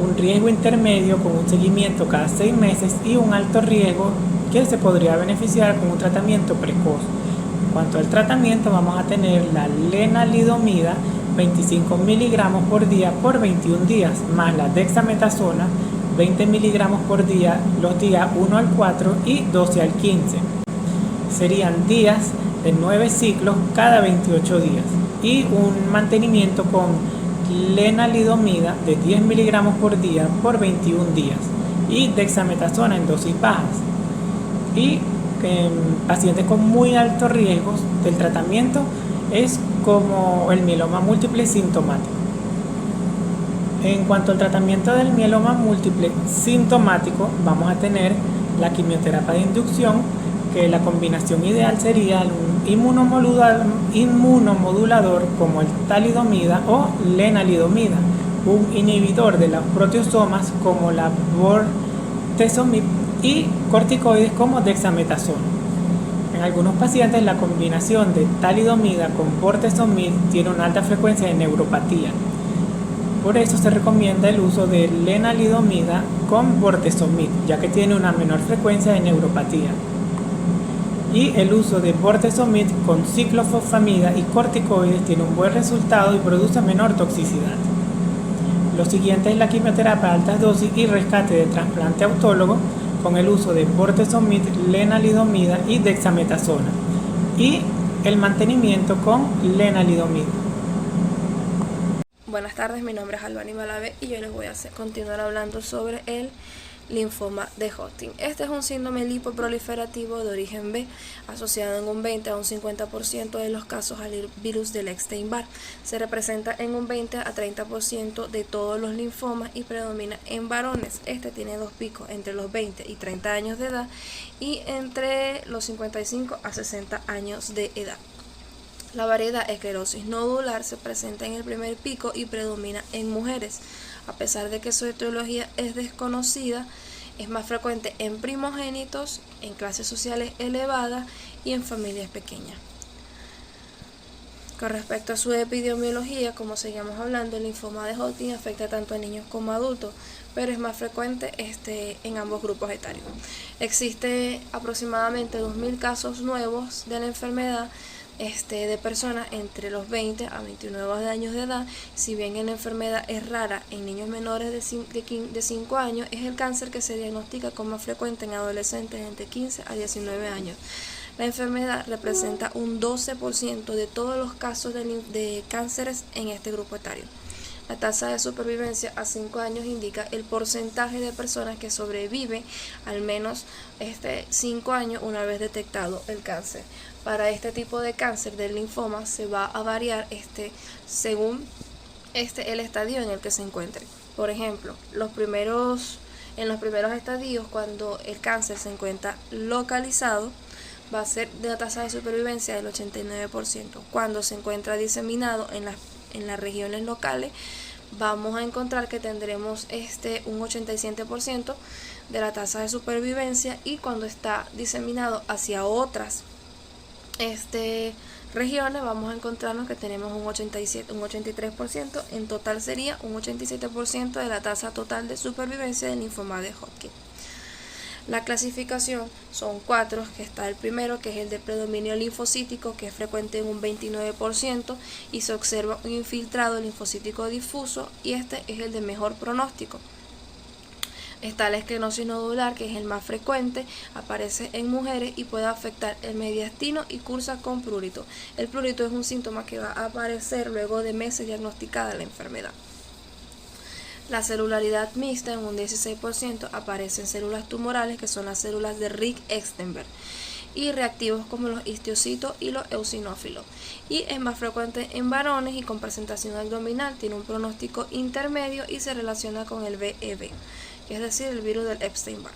un riesgo intermedio con un seguimiento cada 6 meses y un alto riesgo que se podría beneficiar con un tratamiento precoz. En cuanto al tratamiento, vamos a tener la lenalidomida 25 miligramos por día por 21 días, más la dexametasona 20 miligramos por día los días 1 al 4 y 12 al 15. Serían días de 9 ciclos cada 28 días y un mantenimiento con lenalidomida de 10 miligramos por día por 21 días y dexametasona en dosis bajas. Y en pacientes con muy altos riesgos del tratamiento es como el mieloma múltiple sintomático. En cuanto al tratamiento del mieloma múltiple sintomático, vamos a tener la quimioterapia de inducción, que la combinación ideal sería un inmunomodulador como el talidomida o lenalidomida, un inhibidor de los proteosomas como la bortezomib y corticoides como dexametasona. En algunos pacientes la combinación de talidomida con bortezomib tiene una alta frecuencia de neuropatía. Por eso se recomienda el uso de lenalidomida con bortezomib, ya que tiene una menor frecuencia de neuropatía. Y el uso de bortezomib con ciclofosfamida y corticoides tiene un buen resultado y produce menor toxicidad. Lo siguiente es la quimioterapia a altas dosis y rescate de trasplante autólogo con el uso de bortezomib, lenalidomida y dexametasona y el mantenimiento con lenalidomida. Buenas tardes, mi nombre es Albany Malave y yo les voy a continuar hablando sobre el linfoma de Hodgkin. Este es un síndrome lipoproliferativo de origen B, asociado en un 20 a un 50% de los casos al virus del Epstein-Barr. Se representa en un 20 a 30% de todos los linfomas y predomina en varones. Este tiene 2 picos entre los 20 y 30 años de edad y entre los 55 a 60 años de edad. La variedad esclerosis nodular se presenta en el primer pico y predomina en mujeres. A pesar de que su etiología es desconocida, es más frecuente en primogénitos, en clases sociales elevadas y en familias pequeñas. Con respecto a su epidemiología, como seguíamos hablando, el linfoma de Hodgkin afecta tanto a niños como a adultos, pero es más frecuente en ambos grupos etarios. Existe aproximadamente 2.000 casos nuevos de la enfermedad de personas entre los 20 a 29 años de edad. Si bien la enfermedad es rara en niños menores de 5 años, es el cáncer que se diagnostica con más frecuente en adolescentes entre 15 a 19 años. La enfermedad representa un 12% de todos los casos de cánceres en este grupo etario. La tasa de supervivencia a 5 años indica el porcentaje de personas que sobreviven al menos 5 años una vez detectado el cáncer. Para este tipo de cáncer del linfoma se va a variar según el estadio en el que se encuentre. Por ejemplo, en los primeros estadios, cuando el cáncer se encuentra localizado, va a ser de una tasa de supervivencia del 89%. Cuando se encuentra diseminado en las regiones locales, vamos a encontrar que tendremos un 87% de la tasa de supervivencia, y cuando está diseminado hacia otras regiones, vamos a encontrarnos que tenemos un 83%. En total sería un 87% de la tasa total de supervivencia del linfoma de Hodgkin. La clasificación son 4, que está el primero, que es el de predominio linfocítico, que es frecuente en un 29%, y se observa un infiltrado linfocítico difuso, y este es el de mejor pronóstico. Está la esclerosis nodular, que es el más frecuente, aparece en mujeres y puede afectar el mediastino y cursa con prurito. El prurito es un síntoma que va a aparecer luego de meses diagnosticada la enfermedad. La celularidad mixta, en un 16%, aparecen células tumorales, que son las células de Rick-Extenberg. y reactivos como los histiocitos y los eosinófilos, y es más frecuente en varones y con presentación abdominal, tiene un pronóstico intermedio y se relaciona con el VEB, es decir, el virus del Epstein-Barr.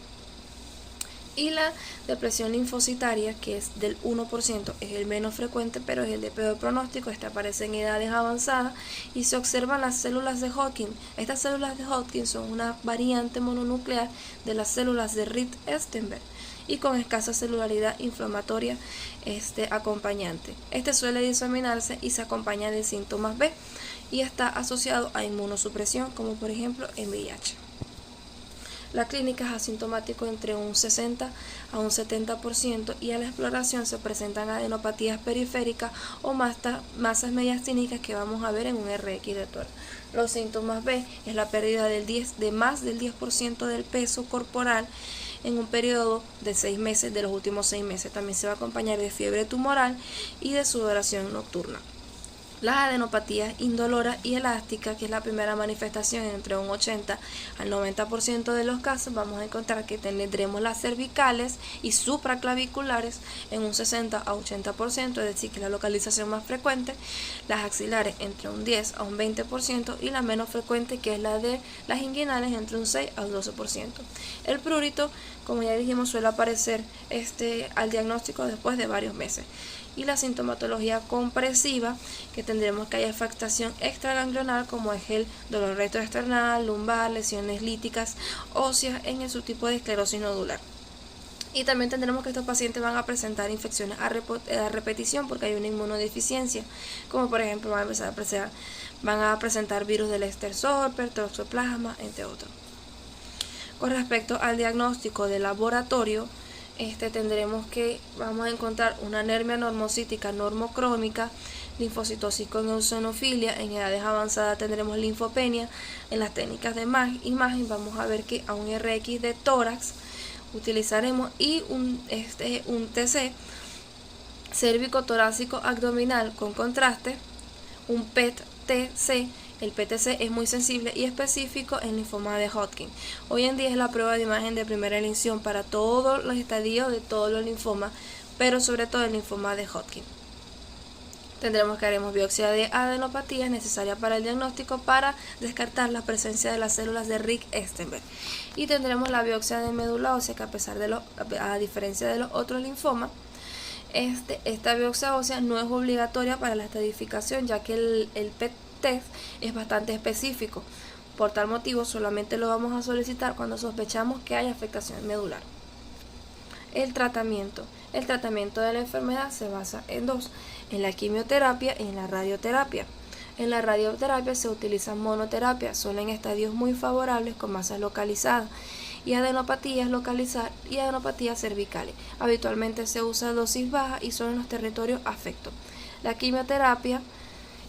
Y la depresión linfocitaria, que es del 1%, es el menos frecuente, pero es el de peor pronóstico. Este aparece en edades avanzadas y se observan las células de Hodgkin. Estas células de Hodgkin son una variante mononuclear de las células de Reed-Steinberg y con escasa celularidad inflamatoria acompañante. Este suele diseminarse y se acompaña de síntomas B y está asociado a inmunosupresión, como por ejemplo en VIH. La clínica es asintomático entre un 60 a un 70% y a la exploración se presentan adenopatías periféricas o masas mediastínicas que vamos a ver en un RX de tórax. Los síntomas B es la pérdida de más del 10% del peso corporal en un periodo de 6 meses, de los últimos 6 meses. También se va a acompañar de fiebre tumoral y de sudoración nocturna. Las adenopatías indoloras y elásticas, que es la primera manifestación entre un 80 al 90% de los casos, vamos a encontrar que tendremos las cervicales y supraclaviculares en un 60 a 80%, es decir, que es la localización más frecuente, las axilares entre un 10 a un 20% y la menos frecuente, que es la de las inguinales, entre un 6 a un 12%. El prurito, como ya dijimos, suele aparecer al diagnóstico después de varios meses. Y la sintomatología compresiva, que tendremos que haya afectación extraganglionar, como es el dolor retroesternal, lumbar, lesiones líticas óseas en el subtipo de esclerosis nodular. Y también tendremos que estos pacientes van a presentar infecciones a repetición porque hay una inmunodeficiencia, como por ejemplo van a presentar virus del Ester-Zoster, Toxoplasma, entre otros. Con respecto al diagnóstico de laboratorio, tendremos que vamos a encontrar una anemia normocítica normocrómica, linfocitosis con eosinofilia. En edades avanzadas tendremos linfopenia. En las técnicas de imagen vamos a ver que a un RX de tórax utilizaremos y un TC cérvico-torácico abdominal con contraste, un PET-TC. El PTC es muy sensible y específico en linfoma de Hodgkin. Hoy en día es la prueba de imagen de primera elección para todos los estadios de todos los linfomas, pero sobre todo el linfoma de Hodgkin. Tendremos que haremos biopsia de adenopatía necesaria para el diagnóstico para descartar la presencia de las células de Reed-Steinberg. Y tendremos la biopsia de médula ósea, que a diferencia de los otros linfomas, esta biopsia ósea no es obligatoria para la estadificación, ya que el PET test es bastante específico. Por tal motivo solamente lo vamos a solicitar cuando sospechamos que hay afectación medular. El tratamiento de la enfermedad se basa en dos: en la quimioterapia y en la radioterapia. En la radioterapia se utiliza monoterapia solo en estadios muy favorables con masas localizadas y adenopatías localizadas y adenopatías cervicales. Habitualmente se usa dosis baja y solo en los territorios afectos. La quimioterapia,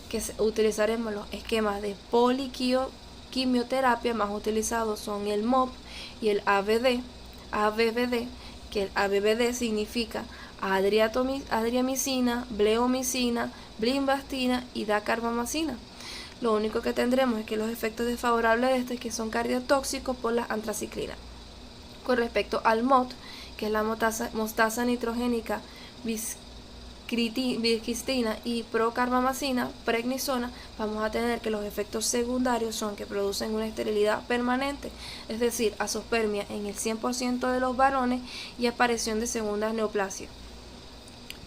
que utilizaremos los esquemas de poliquimioterapia más utilizados son el MOP y el ABBD, que el ABBD significa adriamicina, bleomicina, blinbastina y dacarbamazina. Lo único que tendremos es que los efectos desfavorables de que son cardiotóxicos por la antraciclina. Con respecto al MOT, que es la mostasa nitrogénica biscristina y procarbamazina, prednisona, vamos a tener que los efectos secundarios son que producen una esterilidad permanente, es decir, azoospermia en el 100% de los varones y aparición de segundas neoplasias.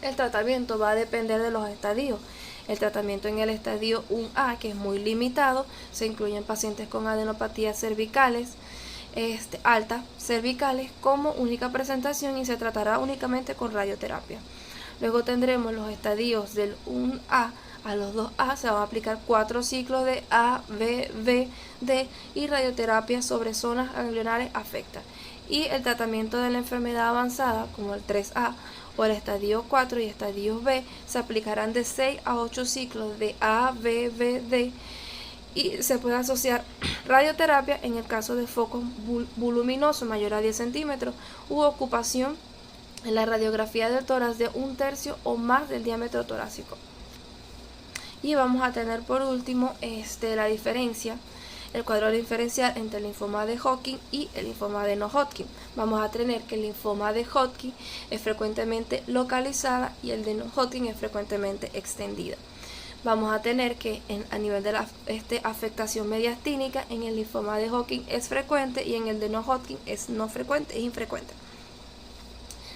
El tratamiento va a depender de los estadios. El tratamiento en el estadio 1A, que es muy limitado, se incluyen pacientes con adenopatías cervicales altas cervicales como única presentación y se tratará únicamente con radioterapia. Luego tendremos los estadios del 1A a los 2A, se van a aplicar 4 ciclos de A, B, B, D y radioterapia sobre zonas ganglionares afectadas. Y el tratamiento de la enfermedad avanzada, como el 3A o el estadio 4 y estadio B, se aplicarán de 6 a 8 ciclos de A, B, B, D y se puede asociar radioterapia en el caso de focos voluminosos mayor a 10 centímetros u ocupación en la radiografía del tórax de 1/3 o más del diámetro torácico. Y vamos a tener por último la diferencia el cuadro diferencial entre el linfoma de Hodgkin y el linfoma de no-Hodgkin. Vamos a tener que el linfoma de Hodgkin es frecuentemente localizada y el de no-Hodgkin es frecuentemente extendida. Vamos a tener que a nivel de la afectación mediastínica, en el linfoma de Hodgkin es frecuente y en el de no-Hodgkin es no frecuente, es infrecuente.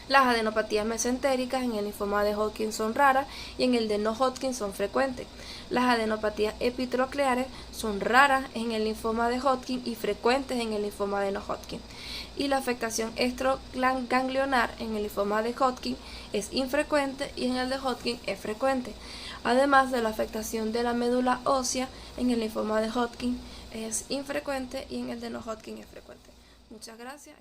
Las adenopatías mesentéricas en el linfoma de Hodgkin son raras y en el de no-Hodgkin son frecuentes. Las adenopatías epitrocleares son raras en el linfoma de Hodgkin y frecuentes en el linfoma de no-Hodgkin. Y la afectación extraganglionar en el linfoma de Hodgkin es infrecuente y en el de Hodgkin es frecuente. Además de la afectación de la médula ósea en el linfoma de Hodgkin es infrecuente y en el de no-Hodgkin es frecuente. Muchas gracias.